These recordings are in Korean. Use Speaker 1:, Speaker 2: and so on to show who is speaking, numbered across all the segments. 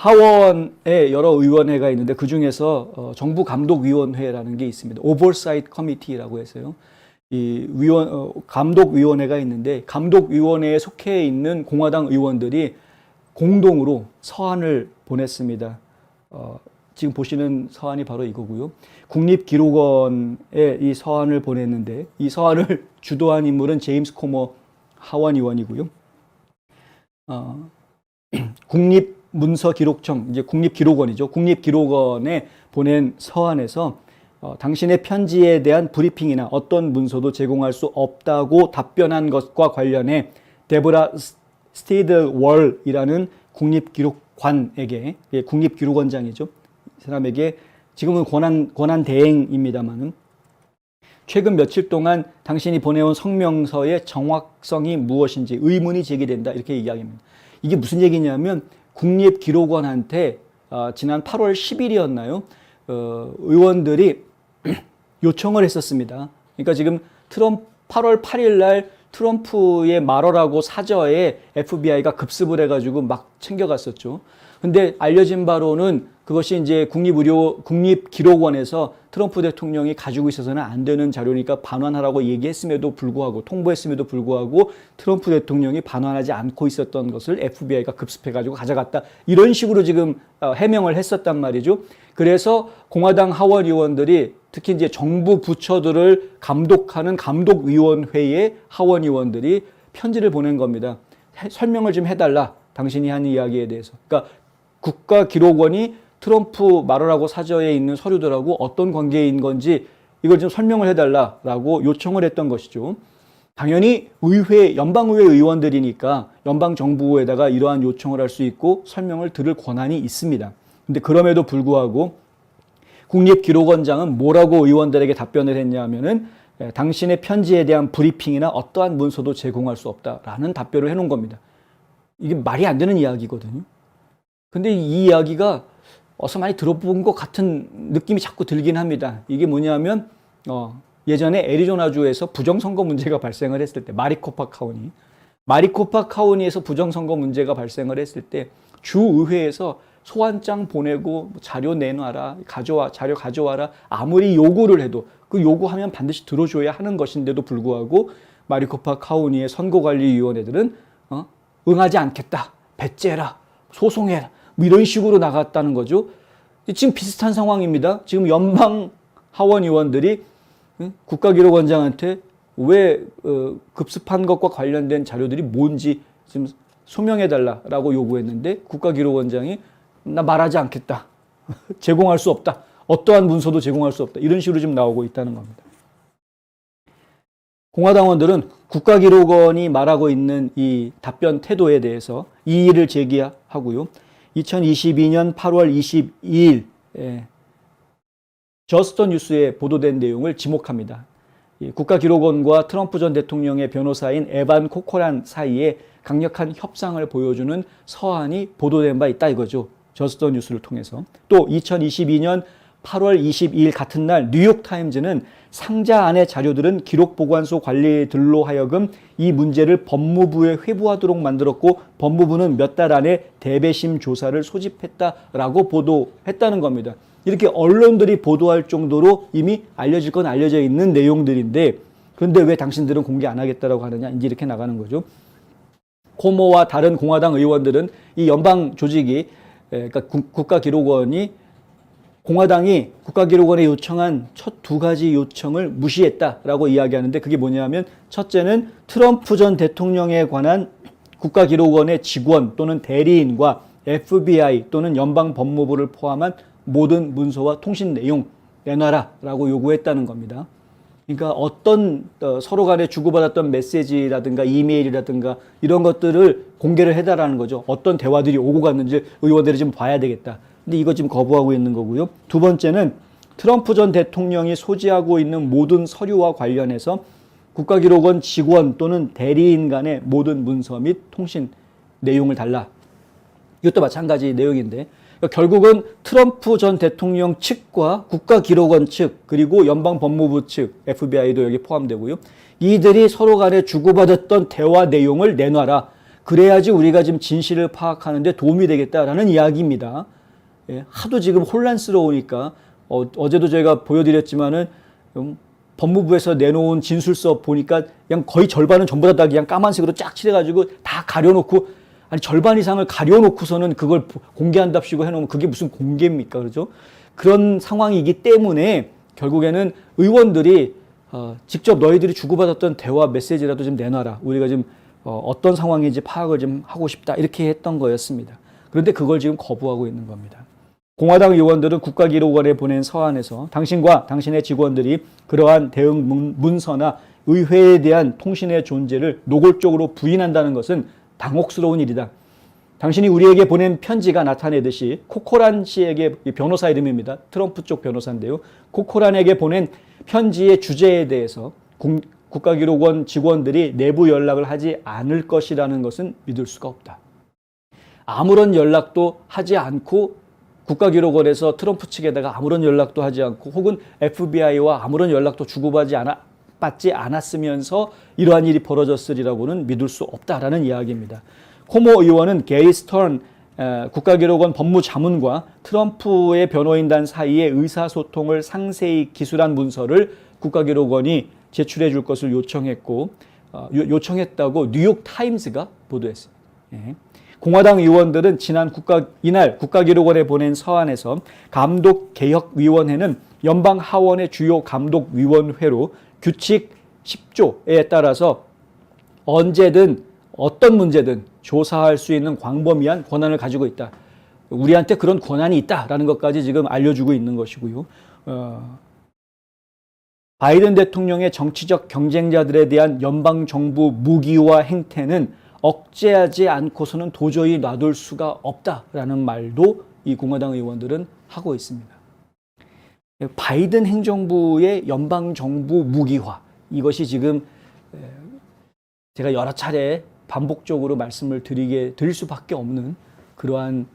Speaker 1: 하원에 여러 의원회가 있는데 그 중에서 정부 감독위원회라는 게 있습니다. 오버사이트 커미티라고 해서요. 이 감독위원회가 있는데 감독위원회에 속해 있는 공화당 의원들이 공동으로 서한을 보냈습니다. 지금 보시는 서한이 바로 이거고요. 국립기록원에 이 서한을 보냈는데 이 서한을 주도한 인물은 제임스 코머 하원 의원이고요. 국립문서기록청, 이제 국립기록원이죠. 국립기록원에 보낸 서한에서 당신의 편지에 대한 브리핑이나 어떤 문서도 제공할 수 없다고 답변한 것과 관련해 데보라 스테이드월이라는 국립기록관에게, 국립기록원장이죠. 이 사람에게 지금은 권한 대행입니다만은 최근 며칠 동안 당신이 보내온 성명서의 정확성이 무엇인지 의문이 제기된다 이렇게 이야기합니다. 이게 무슨 얘기냐면 국립기록원한테 지난 8월 10일이었나요? 의원들이 요청을 했었습니다. 그러니까 지금 8월 8일 날 트럼프의 말어라고 사저에 FBI가 급습을 해가지고 막 챙겨갔었죠. 근데 알려진 바로는 그것이 이제 국립기록원에서 트럼프 대통령이 가지고 있어서는 안 되는 자료니까 반환하라고 얘기했음에도 불구하고, 통보했음에도 불구하고 트럼프 대통령이 반환하지 않고 있었던 것을 FBI가 급습해가지고 가져갔다. 이런 식으로 지금 해명을 했었단 말이죠. 그래서 공화당 하원 의원들이 특히 이제 정부 부처들을 감독하는 감독위원회의 하원 의원들이 편지를 보낸 겁니다. 설명을 좀 해달라. 당신이 한 이야기에 대해서. 그러니까 국가기록원이 트럼프 말하라고 사저에 있는 서류들하고 어떤 관계인 건지 이걸 좀 설명을 해달라라고 요청을 했던 것이죠. 당연히 연방의회 의원들이니까 연방정부에다가 이러한 요청을 할 수 있고 설명을 들을 권한이 있습니다. 근데 그럼에도 불구하고 국립기록원장은 뭐라고 의원들에게 답변을 했냐면은 당신의 편지에 대한 브리핑이나 어떠한 문서도 제공할 수 없다라는 답변을 해놓은 겁니다. 이게 말이 안 되는 이야기거든요. 근데 이 이야기가 어서 많이 들어본 것 같은 느낌이 자꾸 들긴 합니다. 이게 뭐냐면 예전에 애리조나주에서 부정선거 문제가 발생을 했을 때 마리코파 카우니에서 부정선거 문제가 발생을 했을 때 주의회에서 소환장 보내고 자료 내놔라, 자료 가져와라 아무리 요구를 해도 그 요구하면 반드시 들어줘야 하는 것인데도 불구하고 마리코파 카우니의 선거관리위원회들은 응하지 않겠다, 배째라, 소송해라 뭐 이런 식으로 나갔다는 거죠. 지금 비슷한 상황입니다. 지금 연방 하원 의원들이 국가기록원장한테 왜 급습한 것과 관련된 자료들이 뭔지 지금 소명해달라라고 요구했는데 국가기록원장이 나 말하지 않겠다. 제공할 수 없다. 어떠한 문서도 제공할 수 없다. 이런 식으로 지금 나오고 있다는 겁니다. 공화당원들은 국가기록원이 말하고 있는 이 답변 태도에 대해서 이의를 제기하고요. 2022년 8월 22일 저스터 뉴스에 보도된 내용을 지목합니다. 국가기록원과 트럼프 전 대통령의 변호사인 에반 코코란 사이에 강력한 협상을 보여주는 서한이 보도된 바 있다 이거죠. 저스터 뉴스를 통해서. 또 2022년 8월 22일 같은 날 뉴욕타임즈는 상자 안의 자료들은 기록보관소 관리들로 하여금 이 문제를 법무부에 회부하도록 만들었고 법무부는 몇 달 안에 대배심 조사를 소집했다라고 보도했다는 겁니다. 이렇게 언론들이 보도할 정도로 이미 알려질 건 알려져 있는 내용들인데 그런데 왜 당신들은 공개 안 하겠다라고 하느냐 이제 이렇게 나가는 거죠. 코모와 다른 공화당 의원들은 이 연방 조직이 그러니까 국가기록원이 공화당이 국가기록원에 요청한 첫 두 가지 요청을 무시했다라고 이야기하는데 그게 뭐냐면 첫째는 트럼프 전 대통령에 관한 국가기록원의 직원 또는 대리인과 FBI 또는 연방법무부를 포함한 모든 문서와 통신 내용 내놔라라고 요구했다는 겁니다. 그러니까 어떤 서로 간에 주고받았던 메시지라든가 이메일이라든가 이런 것들을 공개를 해달라는 거죠. 어떤 대화들이 오고 갔는지 의원들이 좀 봐야 되겠다. 근데 이거 지금 거부하고 있는 거고요. 두 번째는 트럼프 전 대통령이 소지하고 있는 모든 서류와 관련해서 국가기록원 직원 또는 대리인 간의 모든 문서 및 통신 내용을 달라. 이것도 마찬가지 내용인데 그러니까 결국은 트럼프 전 대통령 측과 국가기록원 측 그리고 연방법무부 측 FBI도 여기 포함되고요. 이들이 서로 간에 주고받았던 대화 내용을 내놔라. 그래야지 우리가 지금 진실을 파악하는 데 도움이 되겠다라는 이야기입니다. 예, 하도 지금 혼란스러우니까 어제도 저희가 보여드렸지만은 법무부에서 내놓은 진술서 보니까 그냥 거의 절반은 전부 다 그냥 까만색으로 쫙 칠해가지고 다 가려놓고, 아니 절반 이상을 가려놓고서는 그걸 공개한답시고 해놓으면 그게 무슨 공개입니까? 그렇죠? 그런 상황이기 때문에 결국에는 의원들이 직접 너희들이 주고받았던 대화 메시지라도 좀 내놔라. 우리가 지금 어떤 상황인지 파악을 좀 하고 싶다. 이렇게 했던 거였습니다. 그런데 그걸 지금 거부하고 있는 겁니다. 공화당 의원들은 국가기록원에 보낸 서한에서 당신과 당신의 직원들이 그러한 대응 문서나 의회에 대한 통신의 존재를 노골적으로 부인한다는 것은 당혹스러운 일이다. 당신이 우리에게 보낸 편지가 나타내듯이 코코란 씨에게, 변호사 이름입니다. 트럼프 쪽 변호사인데요. 코코란에게 보낸 편지의 주제에 대해서 국가기록원 직원들이 내부 연락을 하지 않을 것이라는 것은 믿을 수가 없다. 아무런 연락도 하지 않고 국가기록원에서 트럼프 측에다가 아무런 연락도 하지 않고 혹은 FBI와 아무런 연락도 받지 않았으면서 이러한 일이 벌어졌으리라고는 믿을 수 없다라는 이야기입니다. 코모 의원은 게리 스턴 국가기록원 법무자문과 트럼프의 변호인단 사이의 의사소통을 상세히 기술한 문서를 국가기록원이 제출해 줄 것을 요청했다고 뉴욕타임스가 보도했습니다. 예. 공화당 의원들은 이날 국가기록원에 보낸 서한에서 감독개혁위원회는 연방 하원의 주요 감독위원회로 규칙 10조에 따라서 언제든 어떤 문제든 조사할 수 있는 광범위한 권한을 가지고 있다. 우리한테 그런 권한이 있다라는 것까지 지금 알려주고 있는 것이고요. 바이든 대통령의 정치적 경쟁자들에 대한 연방정부 무기화 행태는 억제하지 않고서는 도저히 놔둘 수가 없다라는 말도 이 공화당 의원들은 하고 있습니다. 바이든 행정부의 연방정부 무기화, 이것이 지금 제가 여러 차례 반복적으로 말씀을 드릴 수밖에 없는 그러한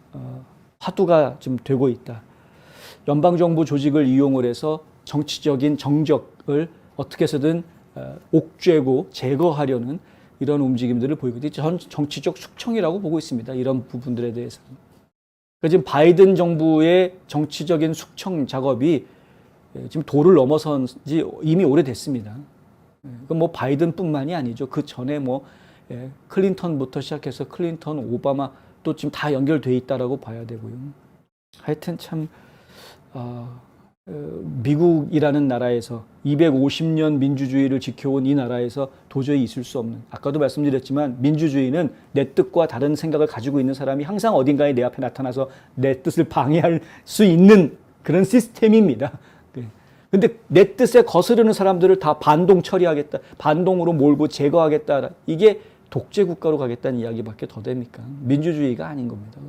Speaker 1: 화두가 좀 되고 있다. 연방정부 조직을 이용을 해서 정치적인 정적을 어떻게 해서든 옥죄고 제거하려는 이런 움직임들을 보이고 있죠. 정치적 숙청이라고 보고 있습니다. 이런 부분들에 대해서는. 그러니까 지금 바이든 정부의 정치적인 숙청 작업이 지금 도를 넘어선 지 이미 오래됐습니다. 그건 뭐 바이든뿐만이 아니죠. 그 전에 클린턴부터 시작해서 클린턴, 오바마 또 지금 다 연결돼 있다라고 봐야 되고요. 하여튼 참 미국이라는 나라에서 250년 민주주의를 지켜온 이 나라에서 도저히 있을 수 없는, 아까도 말씀드렸지만 민주주의는 내 뜻과 다른 생각을 가지고 있는 사람이 항상 어딘가에 내 앞에 나타나서 내 뜻을 방해할 수 있는 그런 시스템입니다. 근데 내 뜻에 거스르는 사람들을 다 반동 처리하겠다, 반동으로 몰고 제거하겠다, 이게 독재 국가로 가겠다는 이야기밖에 더 됩니까? 민주주의가 아닌 겁니다.